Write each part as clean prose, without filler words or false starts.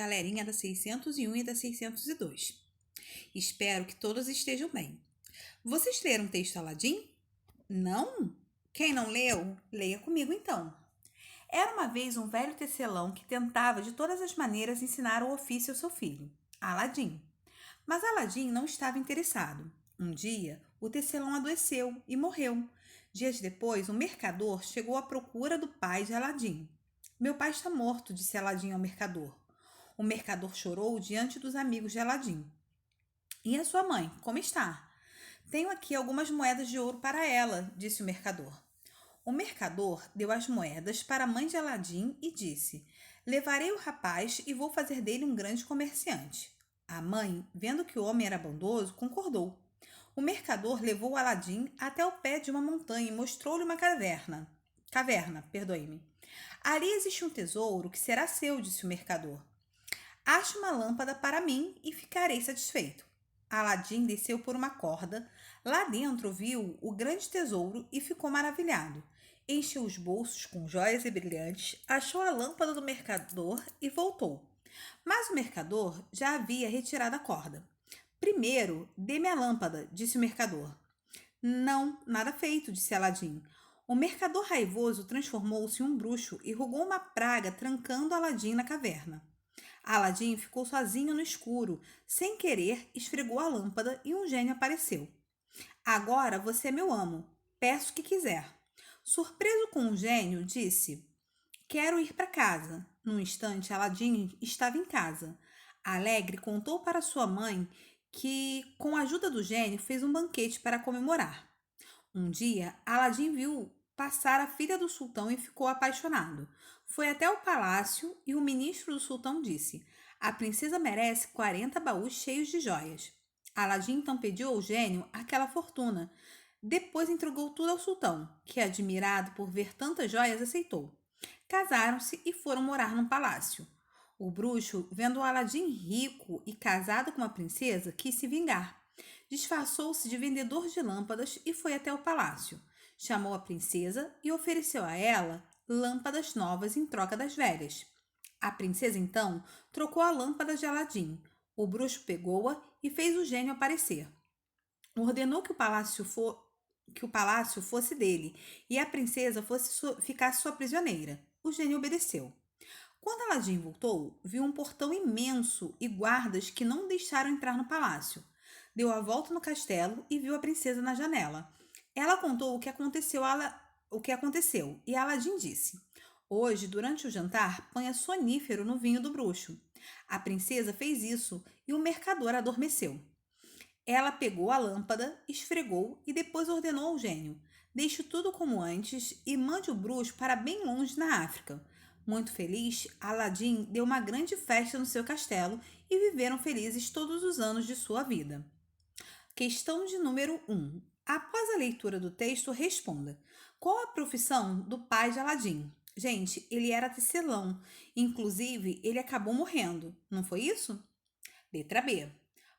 galerinha da 601 e da 602. Espero que todos estejam bem. Vocês leram o texto Aladim? Não? Quem não leu, leia comigo então. Era uma vez um velho tecelão que tentava de todas as maneiras ensinar o ofício ao seu filho, Aladim. Mas Aladim não estava interessado. Um dia, o tecelão adoeceu e morreu. Dias depois, um mercador chegou à procura do pai de Aladim. Meu pai está morto, disse Aladim ao mercador. O mercador chorou diante dos amigos de Aladim. E a sua mãe, como está? Tenho aqui algumas moedas de ouro para ela, disse o mercador. O mercador deu as moedas para a mãe de Aladim e disse: levarei o rapaz e vou fazer dele um grande comerciante. A mãe, vendo que o homem era bondoso, concordou. O mercador levou Aladim até o pé de uma montanha e mostrou-lhe uma caverna. Ali existe um tesouro que será seu, disse o mercador. Ache uma lâmpada para mim e ficarei satisfeito. Aladim desceu por uma corda. Lá dentro viu o grande tesouro e ficou maravilhado. Encheu os bolsos com joias e brilhantes, achou a lâmpada do mercador e voltou. Mas o mercador já havia retirado a corda. Primeiro, dê-me a lâmpada, disse o mercador. Não, nada feito, disse Aladim. O mercador raivoso transformou-se em um bruxo e rogou uma praga trancando Aladim na caverna. Aladim ficou sozinho no escuro. Sem querer, esfregou a lâmpada e um gênio apareceu. Agora você é meu amo. Peço o que quiser. Surpreso com o gênio, disse: quero ir para casa. Num instante, Aladim estava em casa. Alegre, contou para sua mãe que, com a ajuda do gênio, fez um banquete para comemorar. Um dia, Aladim viu passar a filha do sultão e ficou apaixonado. Foi até o palácio e o ministro do sultão disse: a princesa merece 40 baús cheios de joias. Aladim então pediu ao gênio aquela fortuna. Depois entregou tudo ao sultão, que, admirado por ver tantas joias, aceitou. Casaram-se e foram morar num palácio. O bruxo, vendo o Aladim rico e casado com uma princesa, quis se vingar. Disfarçou-se de vendedor de lâmpadas e foi até o palácio. Chamou a princesa e ofereceu a ela lâmpadas novas em troca das velhas. A princesa, então, trocou a lâmpada de Aladim. O bruxo pegou-a e fez o gênio aparecer. Ordenou que o palácio fosse dele e a princesa ficasse sua prisioneira. O gênio obedeceu. Quando Aladim voltou, viu um portão imenso e guardas que não deixaram entrar no palácio. Deu a volta no castelo e viu a princesa na janela. Ela contou o que aconteceu e Aladim disse: hoje, durante o jantar, ponha sonífero no vinho do bruxo. A princesa fez isso e o mercador adormeceu. Ela pegou a lâmpada, esfregou e depois ordenou ao gênio: deixe tudo como antes e mande o bruxo para bem longe na África. Muito feliz, Aladim deu uma grande festa no seu castelo e viveram felizes todos os anos de sua vida. Questão de número 1. Após a leitura do texto, responda: qual a profissão do pai de Aladim? Gente, ele era tecelão. Inclusive, ele acabou morrendo. Não foi isso? Letra B.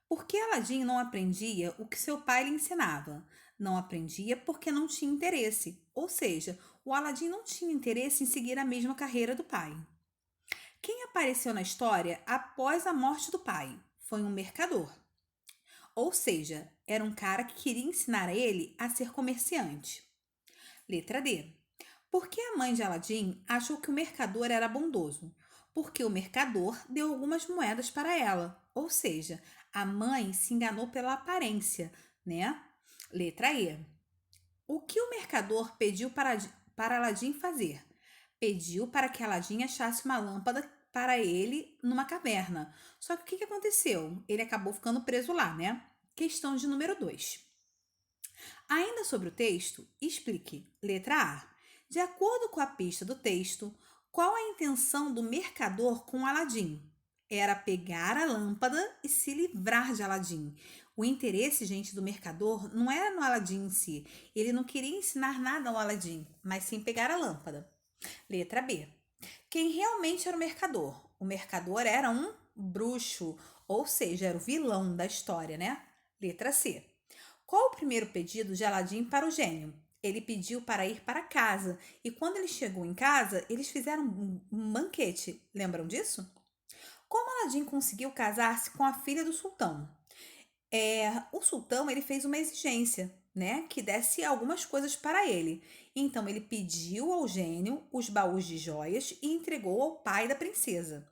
Por que Aladim não aprendia o que seu pai lhe ensinava? Não aprendia porque não tinha interesse. Ou seja, o Aladim não tinha interesse em seguir a mesma carreira do pai. Quem apareceu na história após a morte do pai? Foi um mercador. Ou seja, era um cara que queria ensinar a ele a ser comerciante. Letra D. Por que a mãe de Aladim achou que o mercador era bondoso? Porque o mercador deu algumas moedas para ela. Ou seja, a mãe se enganou pela aparência, né? Letra E. O que o mercador pediu para Aladim fazer? Pediu para que Aladim achasse uma lâmpada para ele numa caverna. Só que o que aconteceu? Ele acabou ficando preso lá, né? Questão de número 2. Ainda sobre o texto, explique. Letra A. De acordo com a pista do texto, qual a intenção do mercador com Aladim? Era pegar a lâmpada e se livrar de Aladim. O interesse, gente, do mercador não era no Aladim em si. Ele não queria ensinar nada ao Aladim, mas sim pegar a lâmpada. Letra B. Quem realmente era o mercador? O mercador era um bruxo, ou seja, era o vilão da história, né? Letra C. Qual o primeiro pedido de Aladim para o gênio? Ele pediu para ir para casa, e quando ele chegou em casa, eles fizeram um banquete. Lembram disso? Como Aladim conseguiu casar-se com a filha do sultão. O sultão ele fez uma exigência, né, que desse algumas coisas para ele. Então ele pediu ao gênio os baús de joias e entregou ao pai da princesa.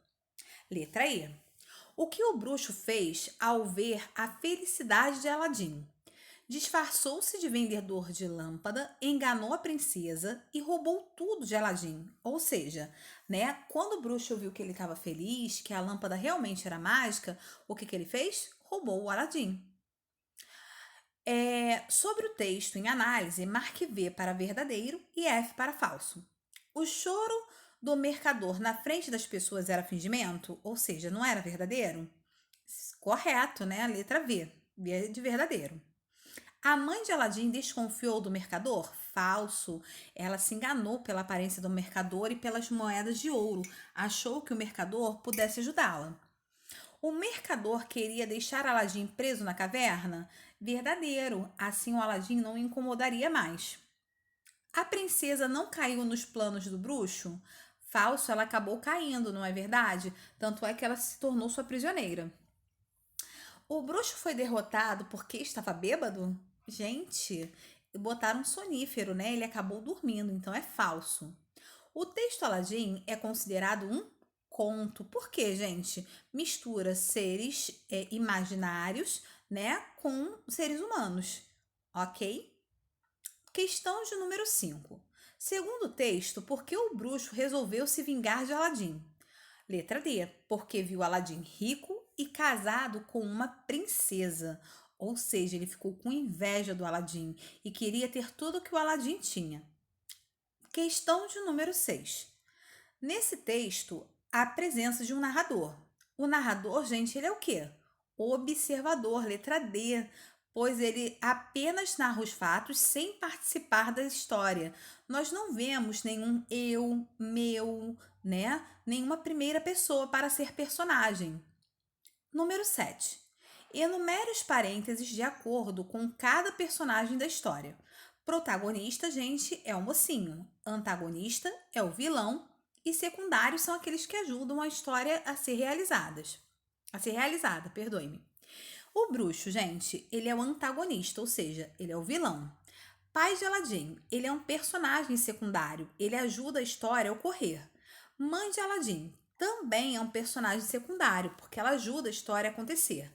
Letra E. O que o bruxo fez ao ver a felicidade de Aladim? Disfarçou-se de vendedor de lâmpada, enganou a princesa e roubou tudo de Aladim. Ou seja, né, quando o bruxo viu que ele estava feliz, que a lâmpada realmente era mágica, o que ele fez? Roubou o Aladim. Sobre o texto em análise, marque V para verdadeiro e F para falso. O choro do mercador na frente das pessoas era fingimento? Ou seja, não era verdadeiro? Correto, né? A letra V. V de verdadeiro. A mãe de Aladim desconfiou do mercador? Falso. Ela se enganou pela aparência do mercador e pelas moedas de ouro. Achou que o mercador pudesse ajudá-la. O mercador queria deixar Aladim preso na caverna? Verdadeiro. Assim o Aladim não o incomodaria mais. A princesa não caiu nos planos do bruxo? Falso, ela acabou caindo, não é verdade? Tanto é que ela se tornou sua prisioneira. O bruxo foi derrotado porque estava bêbado? Gente, botaram um sonífero, né? Ele acabou dormindo, então é falso. O texto Aladim é considerado um conto. Por quê, gente? Mistura seres imaginários, né, com seres humanos, ok? Questão de número 5. Segundo o texto, por que o bruxo resolveu se vingar de Aladim? Letra D, porque viu Aladim rico e casado com uma princesa. Ou seja, ele ficou com inveja do Aladim e queria ter tudo que o Aladim tinha. Questão de número 6. Nesse texto, há a presença de um narrador. O narrador, gente, ele é o quê? O observador, letra D, pois ele apenas narra os fatos sem participar da história. Nós não vemos nenhum eu, meu, né? Nenhuma primeira pessoa para ser personagem. Número 7. Enumere os parênteses de acordo com cada personagem da história. Protagonista, gente, é o mocinho. Antagonista é o vilão. E secundários são aqueles que ajudam a história a ser realizada, perdoe-me. O bruxo, gente, ele é o antagonista, ou seja, ele é o vilão. Pai de Aladim, ele é um personagem secundário, ele ajuda a história a ocorrer. Mãe de Aladim também é um personagem secundário, porque ela ajuda a história a acontecer.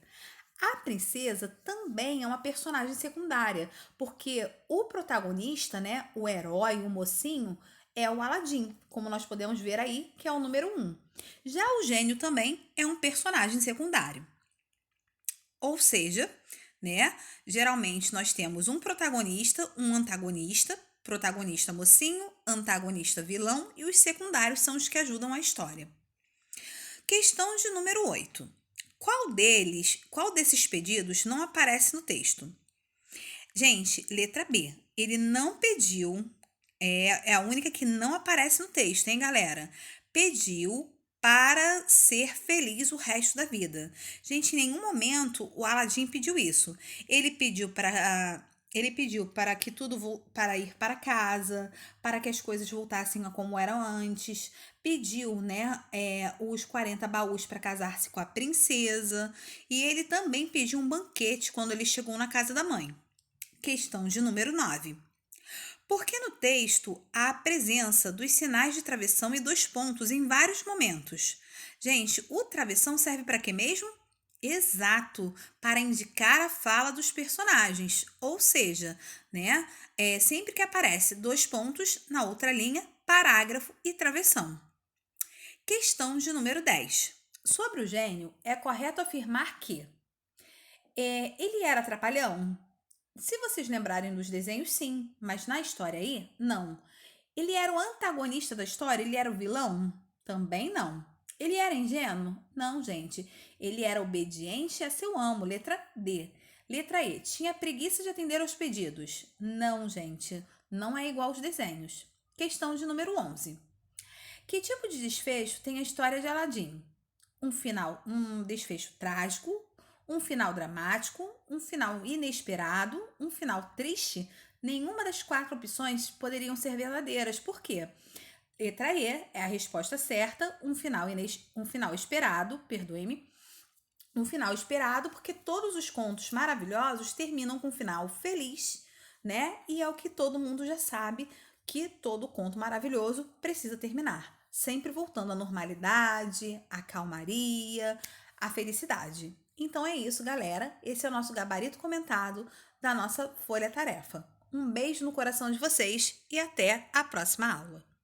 A princesa também é uma personagem secundária, porque o protagonista, né, o herói, o mocinho, é o Aladim, como nós podemos ver aí, que é o número 1. Já o gênio também é um personagem secundário. Ou seja, né, geralmente nós temos um protagonista, um antagonista, protagonista mocinho, antagonista vilão e os secundários são os que ajudam a história. Questão de número 8. Qual desses pedidos não aparece no texto? Gente, letra B. Ele não pediu, é a única que não aparece no texto, hein, galera? Pediu para ser feliz o resto da vida. Gente, em nenhum momento o Aladim pediu isso. Ele pediu para que para ir para casa, para que as coisas voltassem a como eram antes. Pediu, né, os 40 baús para casar-se com a princesa. E ele também pediu um banquete quando ele chegou na casa da mãe. Questão de número 9. Porque no texto há a presença dos sinais de travessão e dos pontos em vários momentos. Gente, o travessão serve para quê mesmo? Exato, para indicar a fala dos personagens. Ou seja, né, sempre que aparece 2 pontos na outra linha, parágrafo e travessão. Questão de número 10. Sobre o gênio, é correto afirmar que ele era trapalhão? Se vocês lembrarem dos desenhos, sim, mas na história aí, não. Ele era o antagonista da história? Ele era o vilão? Também não. Ele era ingênuo? Não, gente. Ele era obediente a seu amo, letra D. Letra E, tinha preguiça de atender aos pedidos? Não, gente. Não é igual aos desenhos. Questão de número 11. Que tipo de desfecho tem a história de Aladim? Um desfecho trágico, um final dramático, um final inesperado, um final triste? Nenhuma das 4 opções poderiam ser verdadeiras. Por quê? Letra E é a resposta certa, um final esperado, perdoe-me. Um final esperado, porque todos os contos maravilhosos terminam com um final feliz, né? E é o que todo mundo já sabe, que todo conto maravilhoso precisa terminar, sempre voltando à normalidade, à calmaria, à felicidade. Então é isso, galera. Esse é o nosso gabarito comentado da nossa folha-tarefa. Um beijo no coração de vocês e até a próxima aula.